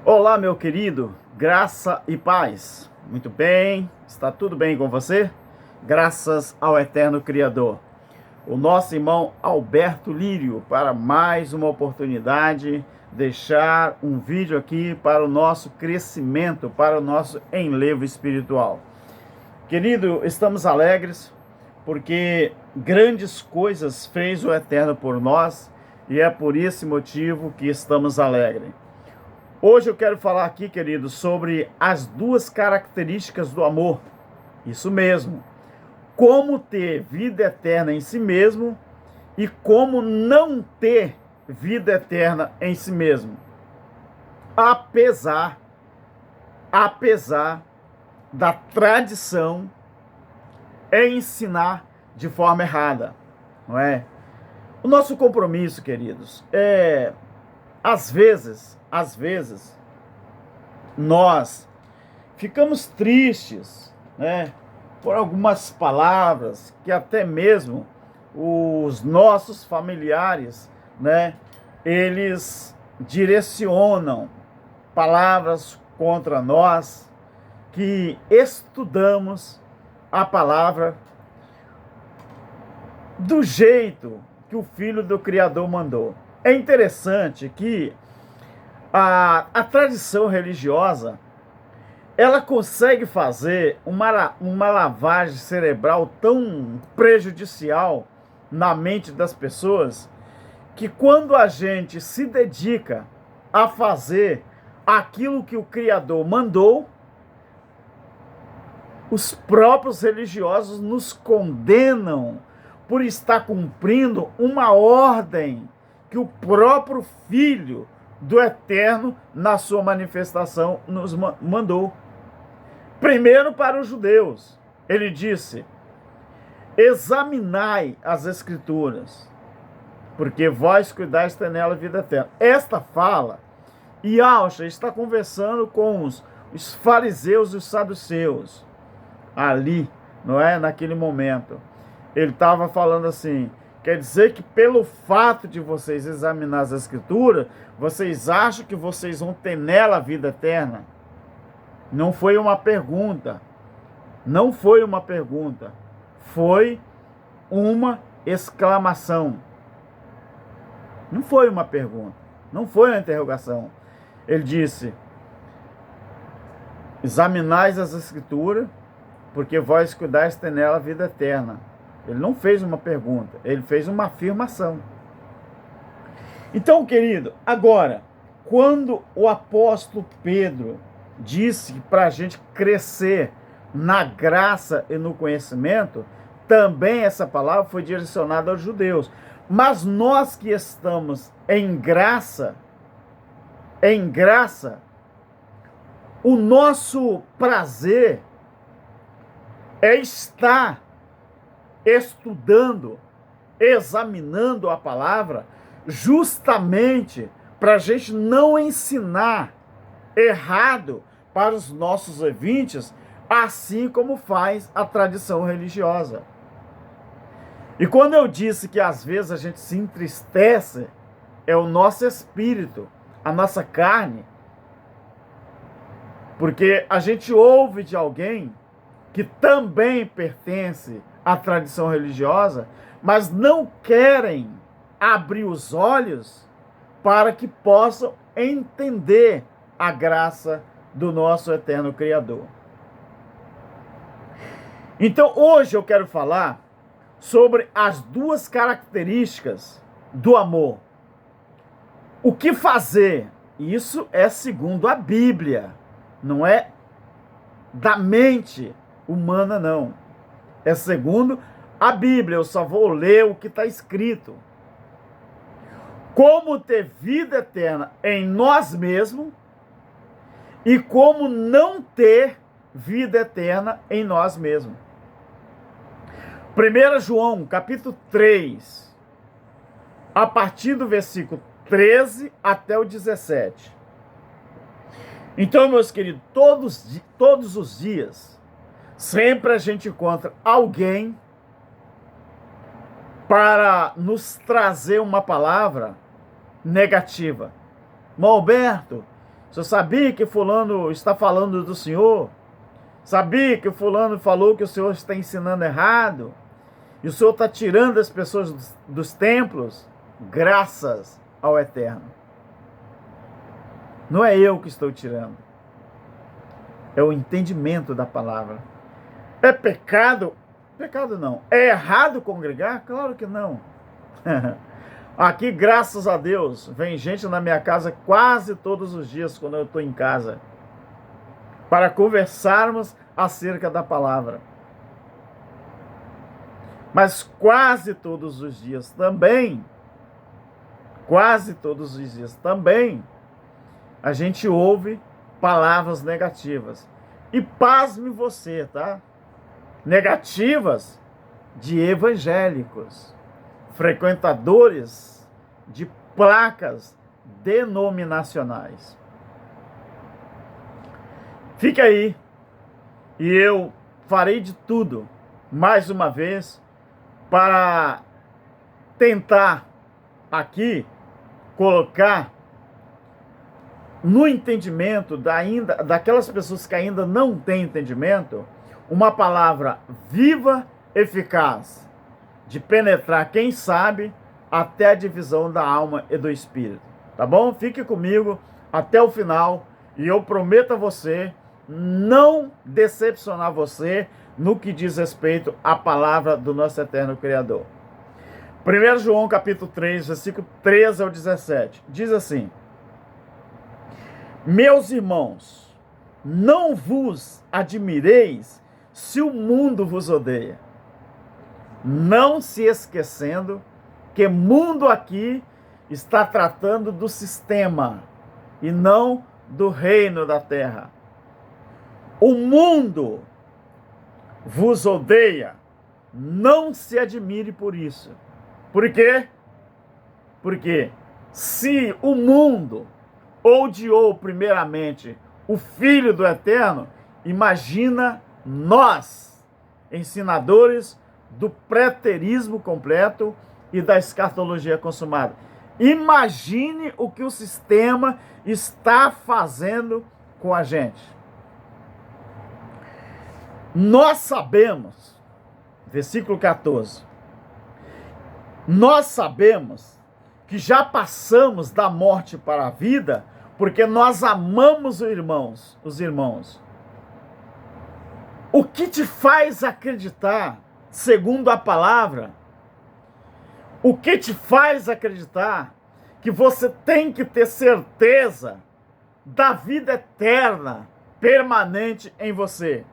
Olá, meu querido, graça e paz. Muito bem, está tudo bem com você? Graças ao eterno Criador. O nosso irmão Alberto Lírio, para mais uma oportunidade, deixar um vídeo aqui para o nosso crescimento, para o nosso enlevo espiritual. Querido, estamos alegres porque grandes coisas fez o eterno por nós e é por esse motivo que estamos alegres. Hoje eu quero falar aqui, querido, sobre as duas características do amor. Isso mesmo. Como ter vida eterna em si mesmo e como não ter vida eterna em si mesmo. Apesar da tradição ensinar de forma errada, não é? O nosso compromisso, queridos, às vezes, nós ficamos tristes, né, por algumas palavras que até mesmo os nossos familiares, né, eles direcionam palavras contra nós que estudamos a palavra do jeito que o Filho do Criador mandou. É interessante que a tradição religiosa, ela consegue fazer uma lavagem cerebral tão prejudicial na mente das pessoas, que quando a gente se dedica a fazer aquilo que o Criador mandou, os próprios religiosos nos condenam por estar cumprindo uma ordem que o próprio Filho do Eterno, na sua manifestação, nos mandou. Primeiro para os judeus, ele disse: examinai as Escrituras, porque vós cuidais ter nela a vida eterna. Esta fala, Yahshua está conversando com os fariseus e os saduceus, ali, não é? Naquele momento. Ele estava falando assim: quer dizer que pelo fato de vocês examinar as Escrituras, vocês acham que vocês vão ter nela a vida eterna? Não foi uma pergunta. Não foi uma pergunta. Foi uma exclamação. Não foi uma pergunta. Não foi uma interrogação. Ele disse: examinais as Escrituras, porque vós cuidais ter nela a vida eterna. Ele não fez uma pergunta, ele fez uma afirmação. Então, querido, agora, quando o apóstolo Pedro disse para a gente crescer na graça e no conhecimento, também essa palavra foi direcionada aos judeus. Mas nós que estamos em graça, o nosso prazer é estar estudando, examinando a palavra, justamente para a gente não ensinar errado para os nossos ouvintes, assim como faz a tradição religiosa. E quando eu disse que às vezes a gente se entristece, é o nosso espírito, a nossa carne, porque a gente ouve de alguém que também pertence à tradição religiosa, mas não querem abrir os olhos para que possam entender a graça do nosso eterno Criador. Então, hoje eu quero falar sobre as duas características do amor. O que fazer? Isso é segundo a Bíblia, não é da mente humana, não. É segundo a Bíblia, eu só vou ler o que está escrito. Como ter vida eterna em nós mesmos e como não ter vida eterna em nós mesmos. 1 João, capítulo 3, a partir do versículo 13 até o 17. Então, meus queridos, todos os dias, sempre a gente encontra alguém para nos trazer uma palavra negativa. Mas, Alberto, O senhor sabia que fulano está falando do senhor? Sabia que fulano falou que o senhor está ensinando errado? E o senhor está tirando as pessoas dos templos? Graças ao Eterno. Não é eu que estou tirando. É o entendimento da palavra. É pecado? Pecado não. É errado congregar? Claro que não. Aqui, graças a Deus, vem gente na minha casa quase todos os dias quando eu estou em casa, para conversarmos acerca da palavra. Mas quase todos os dias também, a gente ouve palavras negativas. E pasme você, tá? Negativas de evangélicos, frequentadores de placas denominacionais. Fica aí, e eu farei de tudo, mais uma vez, para tentar aqui colocar no entendimento daquelas pessoas que ainda não têm entendimento, uma palavra viva, eficaz, de penetrar, quem sabe, até a divisão da alma e do espírito. Tá bom? Fique comigo até o final e eu prometo a você não decepcionar você no que diz respeito à palavra do nosso eterno Criador. 1 João capítulo 3, versículo 13 ao 17, diz assim: Meus irmãos, não vos admireis se o mundo vos odeia, não se esquecendo que mundo aqui está tratando do sistema e não do reino da terra. O mundo vos odeia, não se admire por isso. Por quê? Porque se o mundo odiou primeiramente o Filho do Eterno, imagina nós, ensinadores do preterismo completo e da escatologia consumada. Imagine o que o sistema está fazendo com a gente. Nós sabemos, versículo 14, nós sabemos que já passamos da morte para a vida, porque nós amamos os irmãos. O que te faz acreditar, segundo a palavra, o que te faz acreditar que você tem que ter certeza da vida eterna, permanente em você?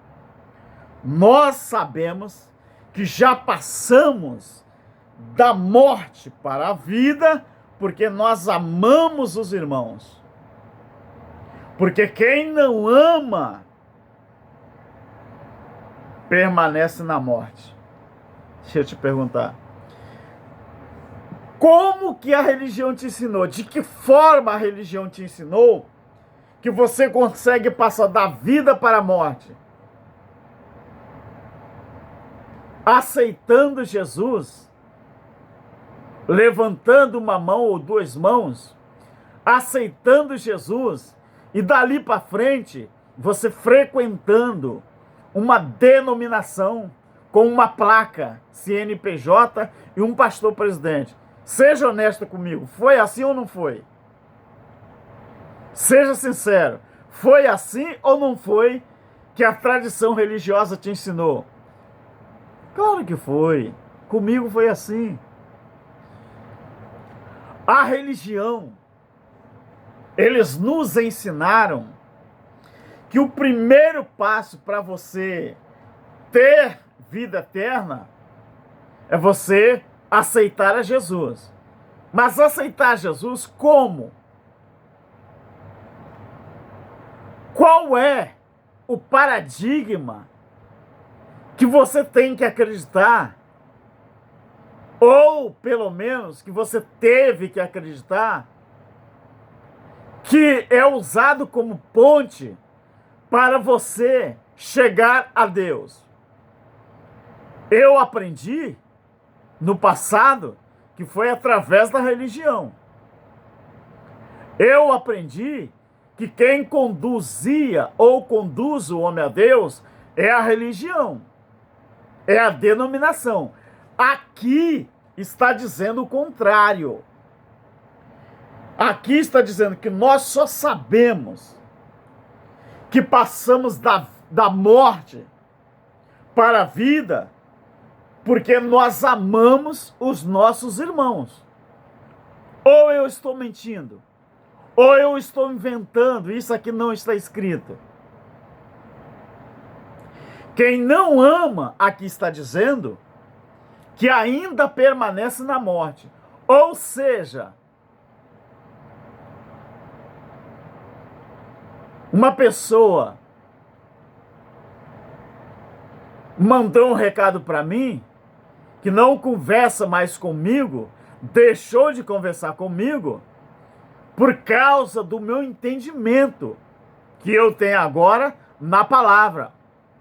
Nós sabemos que já passamos da morte para a vida, porque nós amamos os irmãos. Porque quem não ama permanece na morte. Deixa eu te perguntar. Como que a religião te ensinou? De que forma a religião te ensinou que você consegue passar da vida para a morte? Aceitando Jesus, levantando uma mão ou duas mãos, aceitando Jesus, e dali para frente, você frequentando uma denominação com uma placa CNPJ e um pastor presidente. Seja honesto comigo, foi assim ou não foi? Seja sincero, foi assim ou não foi que a tradição religiosa te ensinou? Claro que foi. Comigo foi assim. A religião, eles nos ensinaram que o primeiro passo para você ter vida eterna é você aceitar a Jesus. Mas aceitar Jesus como? Qual é o paradigma que você tem que acreditar? Ou, pelo menos, que você teve que acreditar, que é usado como ponte para você chegar a Deus. Eu aprendi no passado que foi através da religião. Eu aprendi que quem conduzia ou conduz o homem a Deus é a religião, é a denominação. Aqui está dizendo o contrário. Aqui está dizendo que nós só sabemos que passamos da morte para a vida porque nós amamos os nossos irmãos. Ou eu estou mentindo, ou eu estou inventando, isso aqui não está escrito. Quem não ama, aqui está dizendo, que ainda permanece na morte. Ou seja, uma pessoa mandou um recado para mim, que não conversa mais comigo, deixou de conversar comigo, por causa do meu entendimento que eu tenho agora na palavra.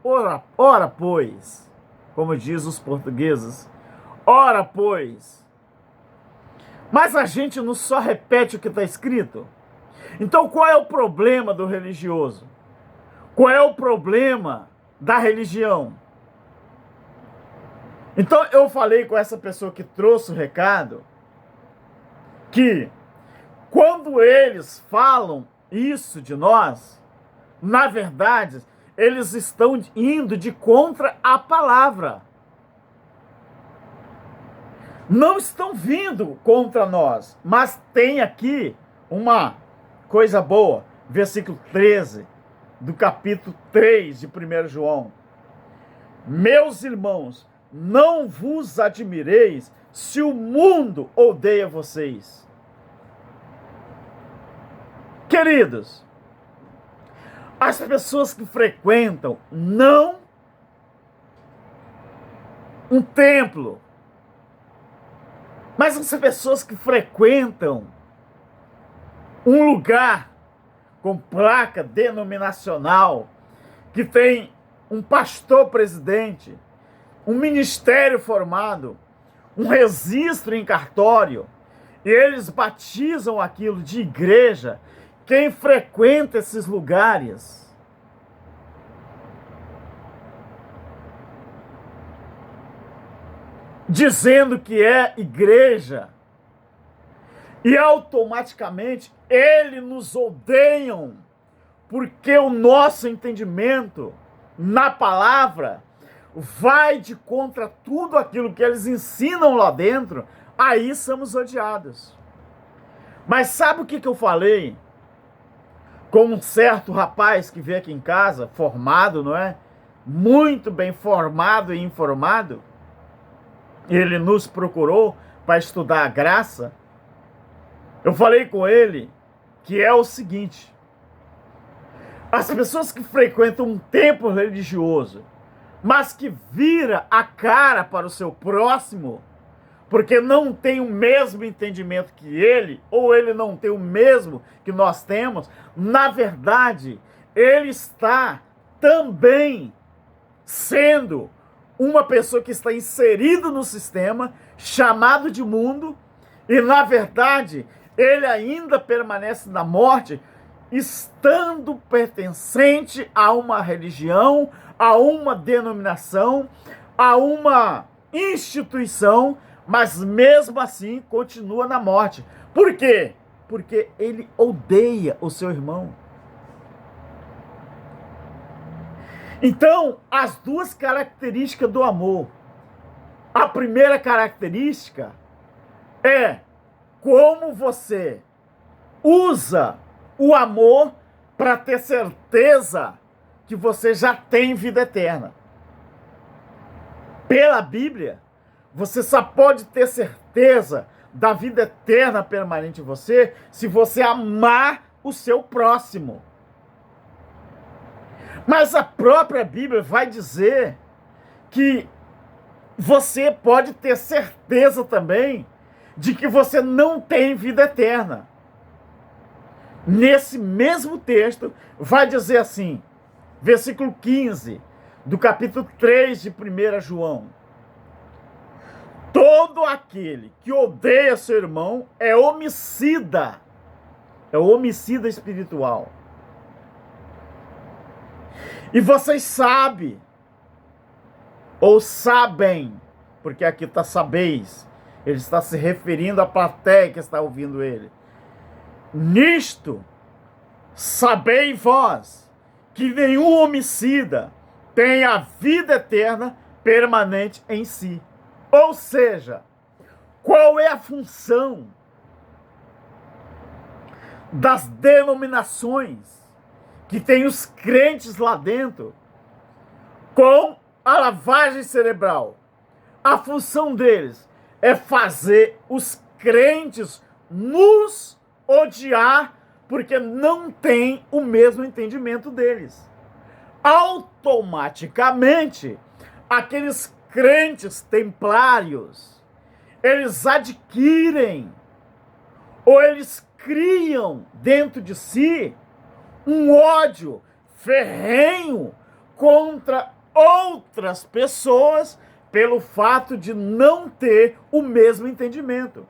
Ora, pois, como diz os portugueses, ora, pois. Mas a gente não só repete o que está escrito. Então, qual é o problema do religioso? Qual é o problema da religião? Então, eu falei com essa pessoa que trouxe o recado, que quando eles falam isso de nós, na verdade, eles estão indo de contra a palavra. Não estão vindo contra nós, mas tem aqui uma coisa boa, versículo 13 do capítulo 3 de 1 João. Meus irmãos, não vos admireis se o mundo odeia vocês. Queridos, as pessoas que frequentam não um templo, mas as pessoas que frequentam um lugar com placa denominacional, que tem um pastor presidente, um ministério formado, um registro em cartório, e eles batizam aquilo de igreja. Quem frequenta esses lugares dizendo que é igreja, e automaticamente eles nos odeiam, porque o nosso entendimento na palavra vai de contra tudo aquilo que eles ensinam lá dentro, aí somos odiados. Mas sabe o que eu falei com um certo rapaz que veio aqui em casa, formado, não é? Muito bem formado e informado. Ele nos procurou para estudar a graça. Eu falei com ele que é o seguinte: as pessoas que frequentam um templo religioso, mas que vira a cara para o seu próximo, porque não tem o mesmo entendimento que ele, ou ele não tem o mesmo que nós temos, na verdade, ele está também sendo uma pessoa que está inserida no sistema, chamado de mundo, e na verdade, ele ainda permanece na morte, estando pertencente a uma religião, a uma denominação, a uma instituição, mas mesmo assim continua na morte. Por quê? Porque ele odeia o seu irmão. Então, as duas características do amor. A primeira característica é como você usa o amor para ter certeza que você já tem vida eterna. Pela Bíblia, você só pode ter certeza da vida eterna permanente em você se você amar o seu próximo. Mas a própria Bíblia vai dizer que você pode ter certeza também de que você não tem vida eterna. Nesse mesmo texto, vai dizer assim, versículo 15, do capítulo 3 de 1 João. Todo aquele que odeia seu irmão é homicida espiritual. E vocês sabem, ou sabem, porque aqui está sabeis, ele está se referindo à plateia que está ouvindo ele. Nisto, sabei vós, que nenhum homicida tem a vida eterna permanente em si. Ou seja, qual é a função das denominações que tem os crentes lá dentro com a lavagem cerebral? A função deles é fazer os crentes nos odiar porque não tem o mesmo entendimento deles. Automaticamente, aqueles crentes templários, eles adquirem ou eles criam dentro de si um ódio ferrenho contra outras pessoas pelo fato de não ter o mesmo entendimento.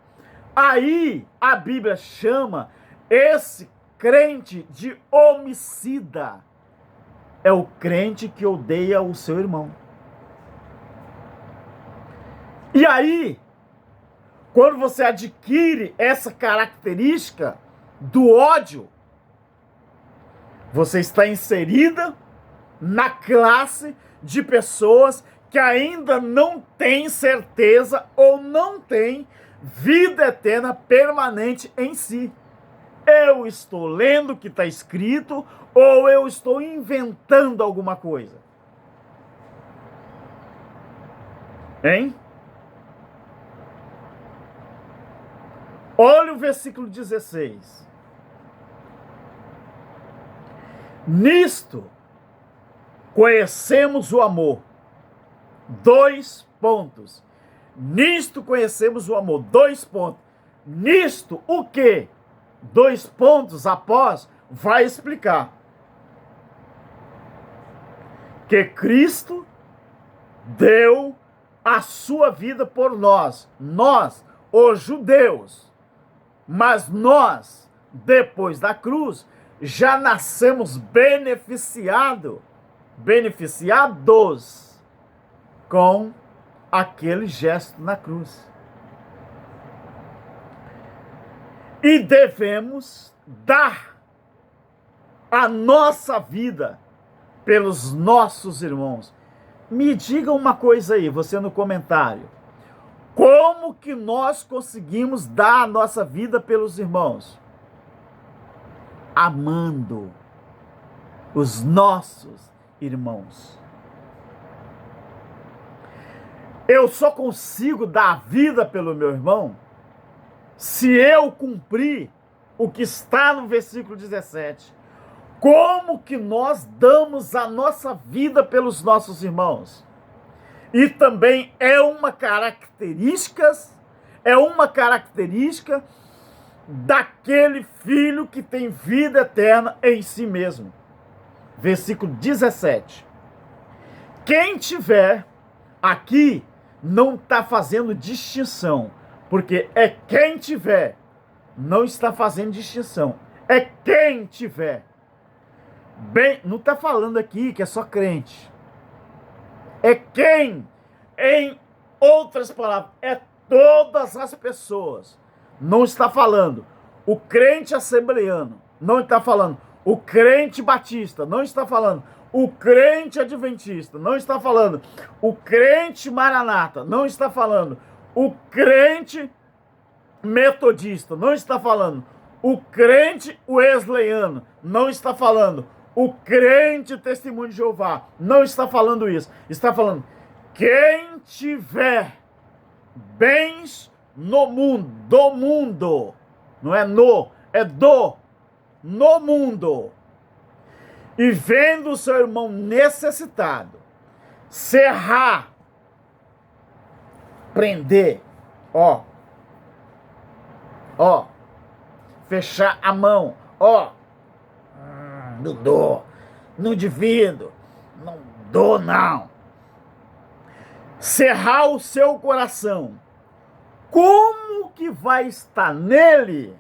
Aí a Bíblia chama esse crente de homicida. É o crente que odeia o seu irmão. E aí, quando você adquire essa característica do ódio, você está inserida na classe de pessoas que ainda não têm certeza ou não têm vida eterna permanente em si. Eu estou lendo o que está escrito ou eu estou inventando alguma coisa? Hein? Olha o versículo 16. Nisto conhecemos o amor. 2 pontos. Nisto conhecemos o amor. 2 pontos. Nisto o quê? 2 pontos após vai explicar. Que Cristo deu a sua vida por nós. Nós, os judeus. Mas nós, depois da cruz, já nascemos beneficiados com aquele gesto na cruz. E devemos dar a nossa vida pelos nossos irmãos. Me diga uma coisa aí, você no comentário. Como que nós conseguimos dar a nossa vida pelos irmãos? Amando os nossos irmãos. Eu só consigo dar a vida pelo meu irmão se eu cumprir o que está no versículo 17. Como que nós damos a nossa vida pelos nossos irmãos? E também é uma característica daquele filho que tem vida eterna em si mesmo. Versículo 17. Quem tiver aqui não está fazendo distinção, porque é quem tiver, não está fazendo distinção. É quem tiver. Bem, não está falando aqui que é só crente. É quem, em outras palavras, é todas as pessoas. Não está falando o crente assembleano, não está falando o crente batista, não está falando o crente adventista, não está falando o crente maranata, não está falando o crente metodista, não está falando o crente wesleyano, não está falando o crente testemunho de Jeová, não está falando isso. Está falando quem tiver bens no mundo, do mundo, não é no, é do, no mundo, e vendo o seu irmão necessitado, cerrar, prender, fechar a mão, não dou, não divido, não dou não. Cerrar o seu coração, como que vai estar nele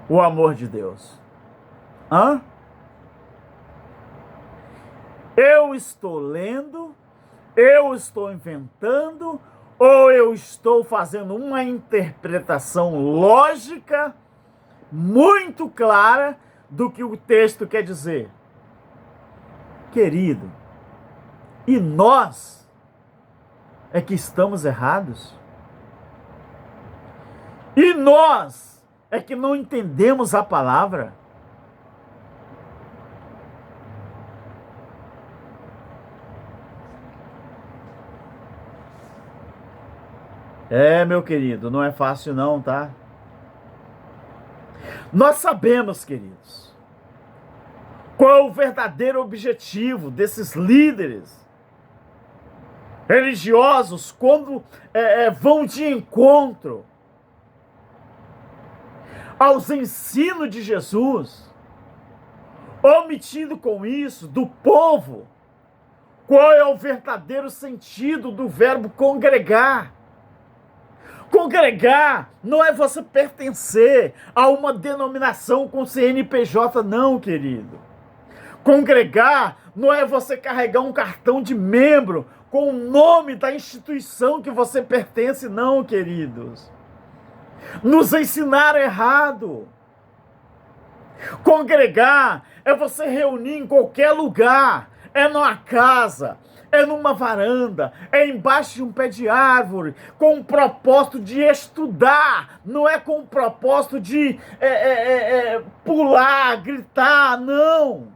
o amor de Deus? Hã? Eu estou lendo, eu estou inventando, ou eu estou fazendo uma interpretação lógica, muito clara, do que o texto quer dizer? Querido, e nós é que estamos errados? E nós é que não entendemos a palavra? Meu querido, não é fácil não, tá? Nós sabemos, queridos, qual é o verdadeiro objetivo desses líderes religiosos quando vão de encontro aos ensinos de Jesus, omitindo com isso do povo qual é o verdadeiro sentido do verbo congregar. Congregar não é você pertencer a uma denominação com CNPJ, não, querido. Congregar não é você carregar um cartão de membro com o nome da instituição que você pertence, não, queridos. Nos ensinaram errado. Congregar é você reunir em qualquer lugar, é numa casa, é numa varanda, é embaixo de um pé de árvore, com o propósito de estudar, não é com o propósito de pular, gritar, não.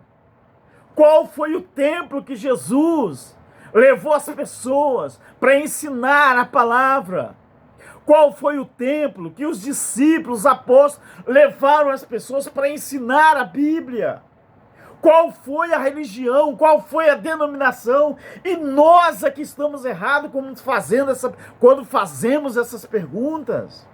Qual foi o templo que Jesus levou as pessoas para ensinar a palavra? Qual foi o templo que os discípulos, os apóstolos, levaram as pessoas para ensinar a Bíblia? Qual foi a religião? Qual foi a denominação? E nós aqui estamos errados quando fazemos essas perguntas.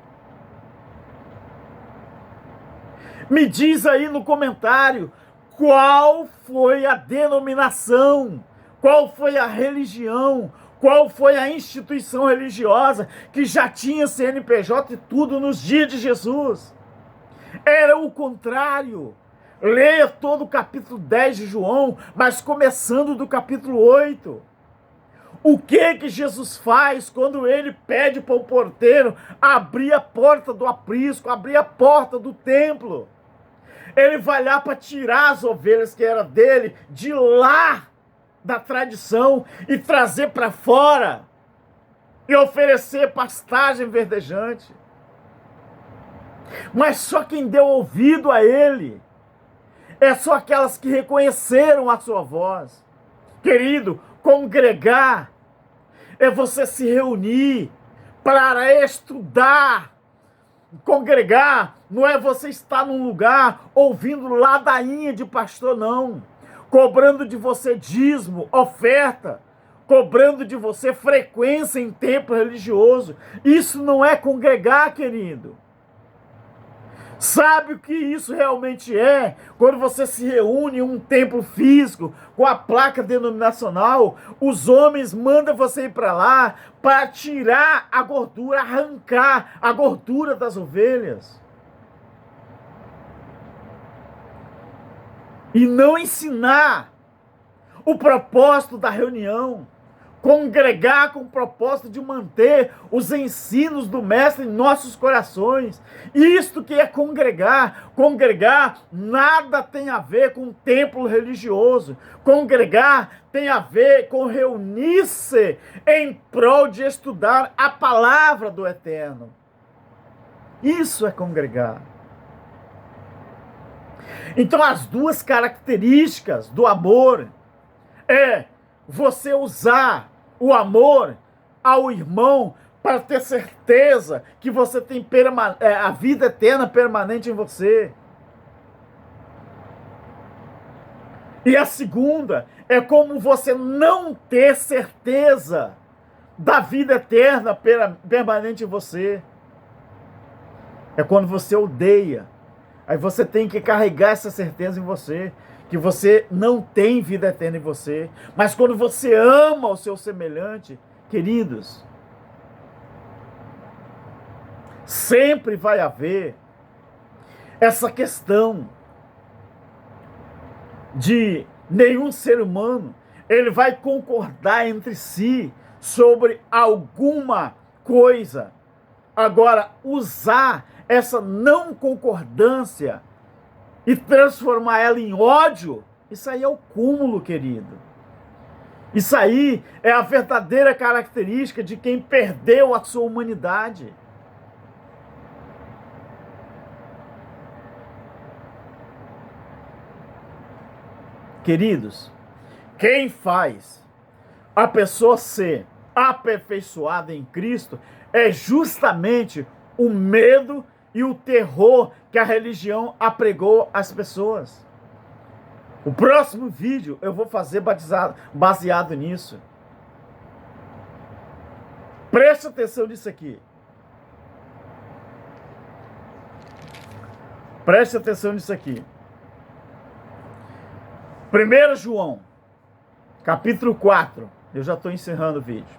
Me diz aí no comentário, qual foi a denominação? Qual foi a religião? Qual foi a instituição religiosa que já tinha CNPJ e tudo nos dias de Jesus? Era o contrário. Leia todo o capítulo 10 de João, mas começando do capítulo 8. O que Jesus faz quando ele pede para o porteiro abrir a porta do aprisco, abrir a porta do templo? Ele vai lá para tirar as ovelhas que eram dele de lá da tradição e trazer para fora e oferecer pastagem verdejante. Mas só quem deu ouvido a ele é só aquelas que reconheceram a sua voz. Querido, congregar é você se reunir para estudar. Congregar não é você estar num lugar ouvindo ladainha de pastor, não. Cobrando de você dízimo, oferta, cobrando de você frequência em templo religioso. Isso não é congregar, querido. Sabe o que isso realmente é? Quando você se reúne em um templo físico, com a placa denominacional, os homens mandam você ir para lá para tirar a gordura, arrancar a gordura das ovelhas. E não ensinar o propósito da reunião. Congregar com o propósito de manter os ensinos do mestre em nossos corações. Isto que é congregar. Congregar nada tem a ver com templo religioso. Congregar tem a ver com reunir-se em prol de estudar a palavra do Eterno. Isso é congregar. Então as duas características do amor é você usar o amor ao irmão para ter certeza que você tem a vida eterna permanente em você. E a segunda é como você não ter certeza da vida eterna permanente em você. É quando você odeia. Aí você tem que carregar essa certeza em você, que você não tem vida eterna em você. Mas quando você ama o seu semelhante, queridos, sempre vai haver essa questão de nenhum ser humano ele vai concordar entre si sobre alguma coisa. Agora, usar essa não concordância e transformar ela em ódio, isso aí é o cúmulo, querido. Isso aí é a verdadeira característica de quem perdeu a sua humanidade. Queridos, quem faz a pessoa ser aperfeiçoada em Cristo é justamente o medo e o terror que a religião apregou às pessoas. O próximo vídeo eu vou fazer baseado nisso. Preste atenção nisso aqui. Preste atenção nisso aqui. 1 João, capítulo 4. Eu já estou encerrando o vídeo.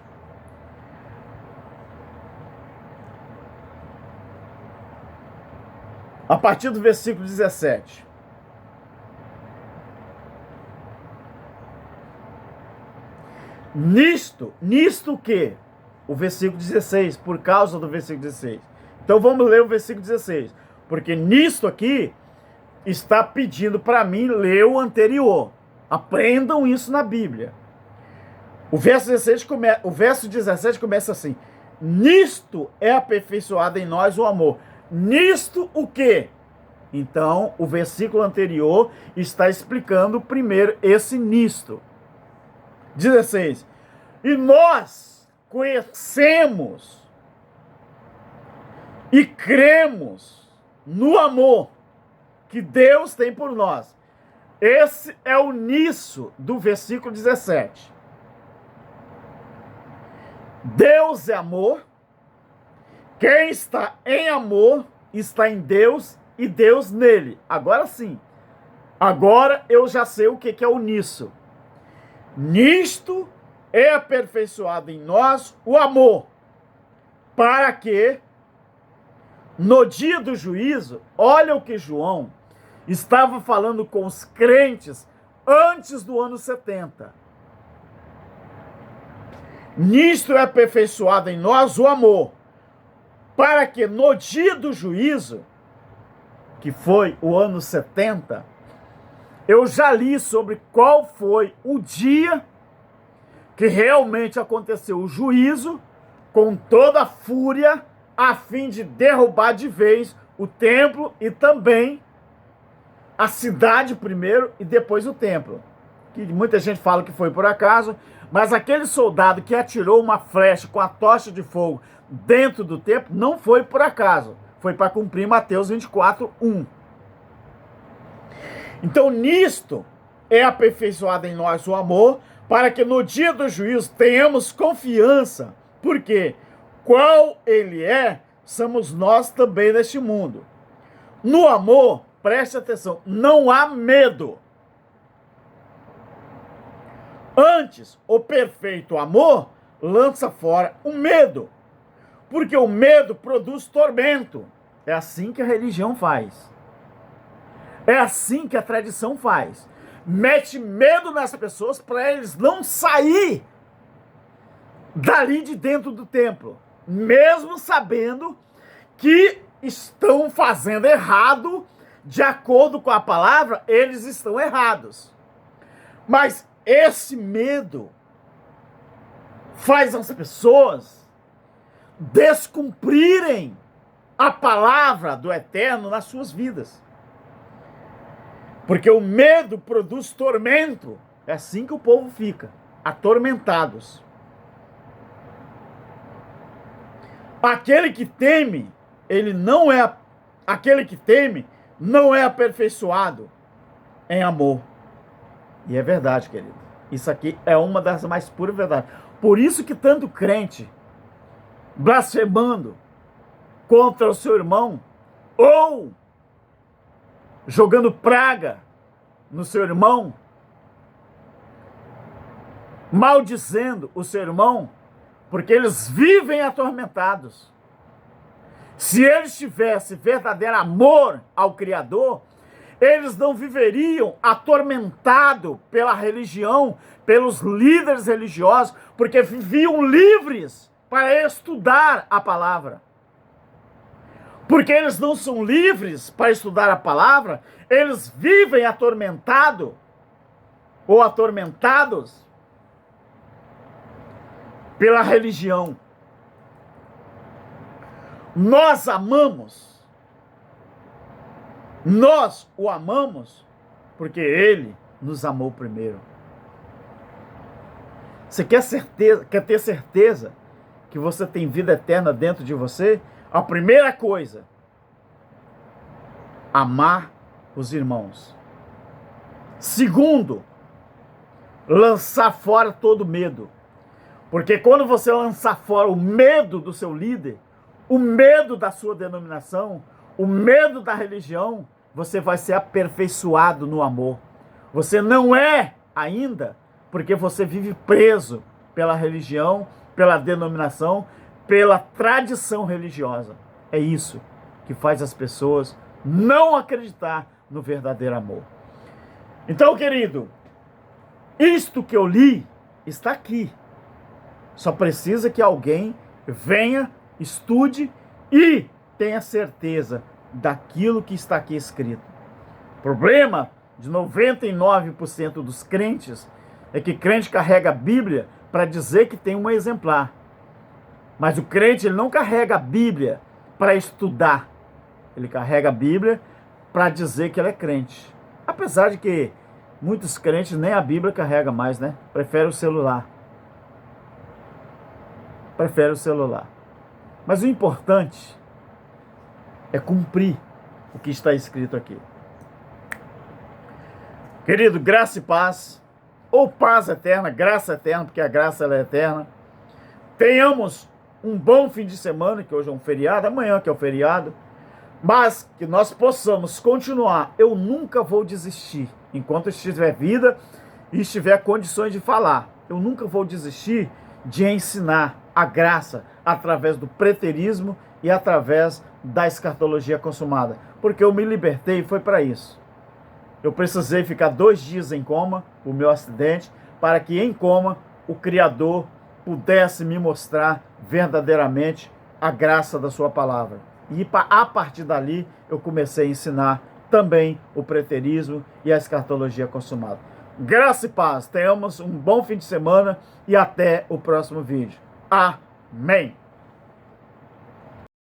A partir do versículo 17. Nisto o quê? O versículo 16, por causa do versículo 16. Então vamos ler o versículo 16. Porque nisto aqui está pedindo para mim ler o anterior. Aprendam isso na Bíblia. O verso 17 começa assim: nisto é aperfeiçoado em nós o amor. Nisto o quê? Então, o versículo anterior está explicando primeiro esse nisto. 16. E nós conhecemos e cremos no amor que Deus tem por nós. Esse é o nisso do versículo 17. Deus é amor. Quem está em amor está em Deus e Deus nele. Agora sim. Agora eu já sei o que é o nisso. Nisto é aperfeiçoado em nós o amor, para que no dia do juízo, olha o que João estava falando com os crentes antes do ano 70. Nisto é aperfeiçoado em nós o amor, para que no dia do juízo, que foi o ano 70, eu já li sobre qual foi o dia que realmente aconteceu o juízo com toda a fúria a fim de derrubar de vez o templo e também a cidade primeiro e depois o templo. Que muita gente fala que foi por acaso, mas aquele soldado que atirou uma flecha com a tocha de fogo dentro do templo não foi por acaso, foi para cumprir Mateus 24:1. Então, nisto é aperfeiçoado em nós o amor, para que no dia do juízo tenhamos confiança, porque qual ele é, somos nós também neste mundo. No amor, preste atenção, não há medo. Antes, o perfeito amor lança fora o medo, porque o medo produz tormento. É assim que a religião faz. É assim que a tradição faz. Mete medo nas pessoas para eles não sair dali de dentro do templo, mesmo sabendo que estão fazendo errado, de acordo com a palavra, eles estão errados. Mas esse medo faz as pessoas descumprirem a palavra do Eterno nas suas vidas. Porque o medo produz tormento. É assim que o povo fica, atormentados. Aquele que teme, aquele que teme não é aperfeiçoado em amor. E é verdade, querido. Isso aqui é uma das mais puras verdades. Por isso que tanto crente blasfemando contra o seu irmão ou jogando praga no seu irmão, maldizendo o seu irmão, porque eles vivem atormentados. Se eles tivessem verdadeiro amor ao Criador, eles não viveriam atormentados pela religião, pelos líderes religiosos, porque viviam livres para estudar a palavra. Porque eles não são livres para estudar a palavra, eles vivem atormentados ou atormentados pela religião. Nós amamos, nós o amamos porque ele nos amou primeiro. Você quer ter certeza que você tem vida eterna dentro de você? A primeira coisa, amar os irmãos. Segundo, lançar fora todo medo. Porque quando você lançar fora o medo do seu líder, o medo da sua denominação, o medo da religião, você vai ser aperfeiçoado no amor. Você não é ainda, porque você vive preso pela religião, pela denominação, pela tradição religiosa. É isso que faz as pessoas não acreditar no verdadeiro amor. Então, querido, isto que eu li está aqui. Só precisa que alguém venha, estude e tenha certeza daquilo que está aqui escrito. O problema de 99% dos crentes é que crente carrega a Bíblia para dizer que tem um exemplar. Mas o crente, ele não carrega a Bíblia para estudar. Ele carrega a Bíblia para dizer que ele é crente. Apesar de que muitos crentes nem a Bíblia carrega mais, né? Prefere o celular. Prefere o celular. Mas o importante é cumprir o que está escrito aqui. Querido, graça e paz, ou paz eterna, graça eterna, porque a graça ela é eterna. Tenhamos um bom fim de semana, que hoje é um feriado, amanhã que é o feriado, mas que nós possamos continuar. Eu nunca vou desistir, enquanto estiver vida e estiver condições de falar. Eu nunca vou desistir de ensinar a graça através do preterismo e através da escatologia consumada, porque eu me libertei e foi para isso. Eu precisei ficar 2 dias em coma, o meu acidente, para que em coma o Criador pudesse me mostrar verdadeiramente a graça da sua palavra. E a partir dali eu comecei a ensinar também o preterismo e a escatologia consumada. Graça e paz, tenhamos um bom fim de semana e até o próximo vídeo. Amém.